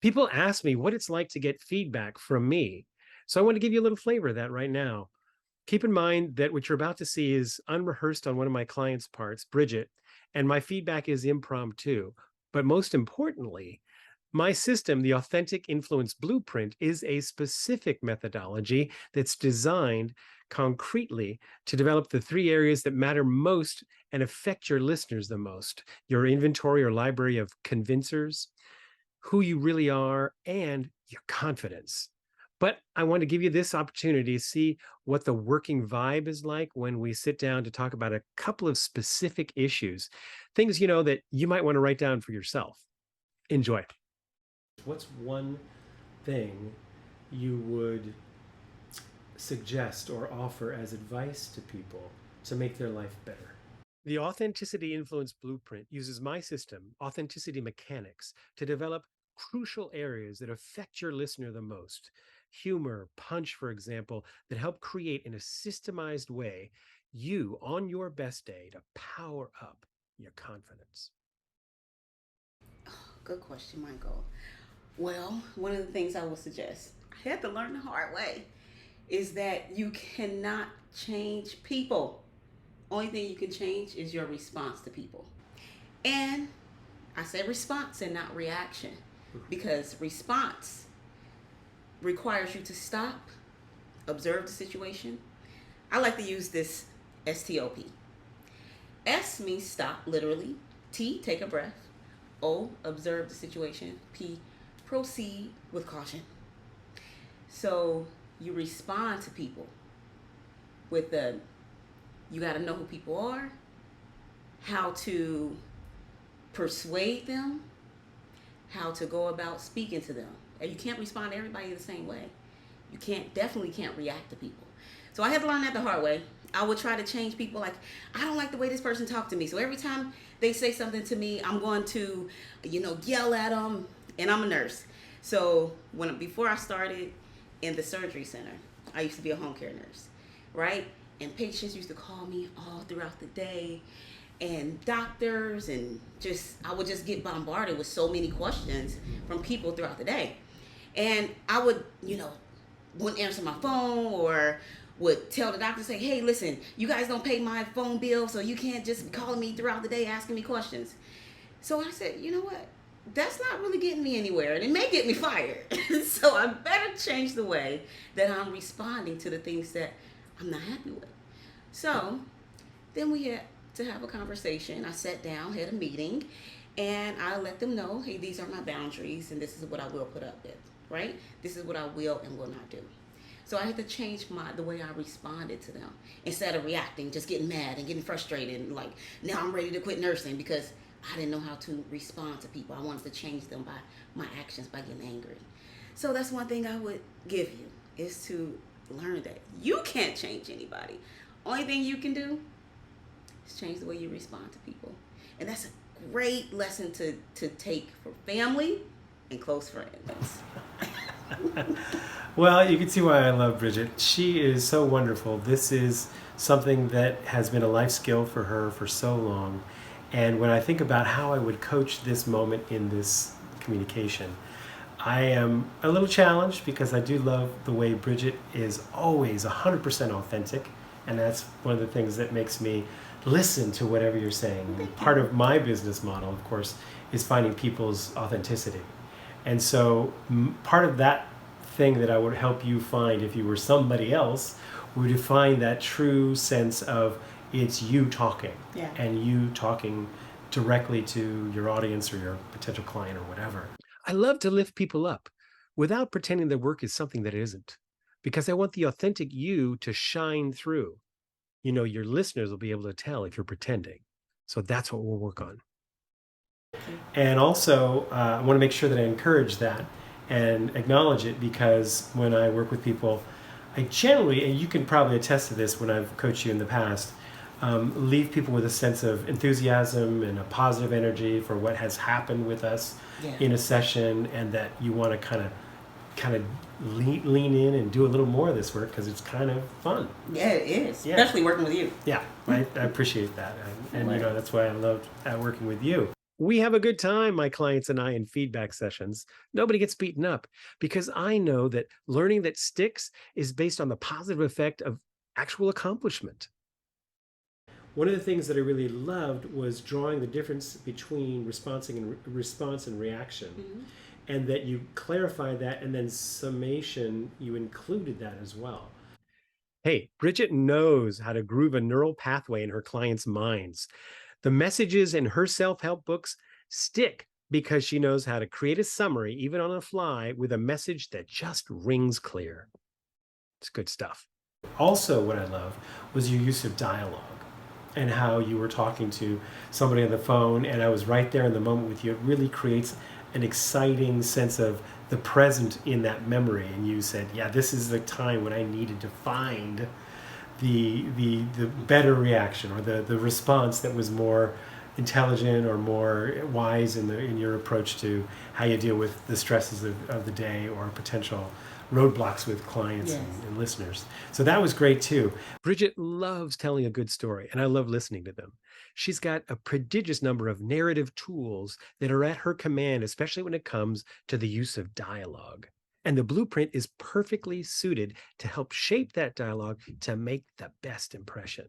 People ask me what it's like to get feedback from me. So I want to give you a little flavor of that right now. Keep in mind that what you're about to see is unrehearsed on one of my clients' parts, Bridgett, and my feedback is impromptu. But most importantly, my system, the Authentic Influence Blueprint, is a specific methodology that's designed concretely to develop the three areas that matter most and affect your listeners the most: your inventory or library of convincers, who you really are, and your confidence. But I want to give you this opportunity to see what the working vibe is like when we sit down to talk about a couple of specific issues, things that you might want to write down for yourself. Enjoy. What's one thing you would suggest or offer as advice to people to make their life better? The Authenticity Influence Blueprint uses my system, Authenticity Mechanics, to develop crucial areas that affect your listener the most. Humor, punch, for example, that help create in a systemized way you on your best day to power up your confidence. Good question, Michael. Well, one of the things I would suggest, I had to learn the hard way, is that you cannot change people. Only thing you can change is your response to people. And I say response and not reaction, because response requires you to stop, observe the situation. I like to use this STOP. S means stop, literally. T, take a breath. O, observe the situation. P, proceed with caution. So you respond to people with you got to know who people are, how to persuade them, how to go about speaking to them. And you can't respond to everybody the same way. You definitely can't react to people. So I had to learn that the hard way. I would try to change people. Like, I don't like the way this person talked to me. So every time they say something to me, I'm going to, yell at them. And I'm a nurse. So before I started in the surgery center, I used to be a home care nurse, right? And patients used to call me all throughout the day, and doctors, and I would just get bombarded with so many questions from people throughout the day. And I would, wouldn't answer my phone, or would tell the doctor, say, hey, listen, you guys don't pay my phone bill, so you can't just be calling me throughout the day asking me questions. So I said, you know what? That's not really getting me anywhere, and it may get me fired. So I better change the way that I'm responding to the things that I'm not happy with. So then we had to have a conversation. I sat down, had a meeting, and I let them know, hey, these are my boundaries, and this is what I will put up with, right? This is what I will and will not do. So I had to change the way I responded to them. Instead of reacting, just getting mad and getting frustrated, and like, now I'm ready to quit nursing because I didn't know how to respond to people. I wanted to change them by my actions, by getting angry. So that's one thing I would give you, is to learn that you can't change anybody. Only thing you can do is change the way you respond to people. And that's a great lesson to take for family and close friends. Well, you can see why I love Bridgett. She is so wonderful. This is something that has been a life skill for her for so long. And when I think about how I would coach this moment in this communication, I am a little challenged because I do love the way Bridgett is always 100% authentic. And that's one of the things that makes me listen to whatever you're saying. And part of my business model, of course, is finding people's authenticity. And so part of that thing that I would help you find if you were somebody else would to find that true sense of it's you talking, Yeah. and you talking directly to your audience or your potential client or whatever. I love to lift people up without pretending their work is something that it isn't, because I want the authentic you to shine through. Your listeners will be able to tell if you're pretending. So that's what we'll work on. And also, I want to make sure that I encourage that and acknowledge it, because when I work with people, I generally, and you can probably attest to this when I've coached you in the past, leave people with a sense of enthusiasm and a positive energy for what has happened with us in a session, and that you want to kind of lean in and do a little more of this work because it's kind of fun. Yeah, it is. Yeah. Especially working with you. Yeah, I appreciate that. And that's why I loved working with you. We have a good time, my clients and I, in feedback sessions. Nobody gets beaten up because I know that learning that sticks is based on the positive effect of actual accomplishment. One of the things that I really loved was drawing the difference between response and reaction, Hmm. and that you clarify that, and then summation, you included that as well. Hey, Bridget knows how to groove a neural pathway in her clients' minds. The messages in her self help books stick because she knows how to create a summary, even on the fly, with a message that just rings clear. It's good stuff. Also, what I love was your use of dialogue and how you were talking to somebody on the phone, and I was right there in the moment with you. It really creates an exciting sense of the present in that memory. And you said, yeah, this is the time when I needed to find the better reaction, or the response that was more intelligent or more wise in your approach to how you deal with the stresses of the day, or potential roadblocks with clients Yes. and listeners. So that was great too. Bridget loves telling a good story, and I love listening to them. She's got a prodigious number of narrative tools that are at her command, especially when it comes to the use of dialogue. And the blueprint is perfectly suited to help shape that dialogue to make the best impression.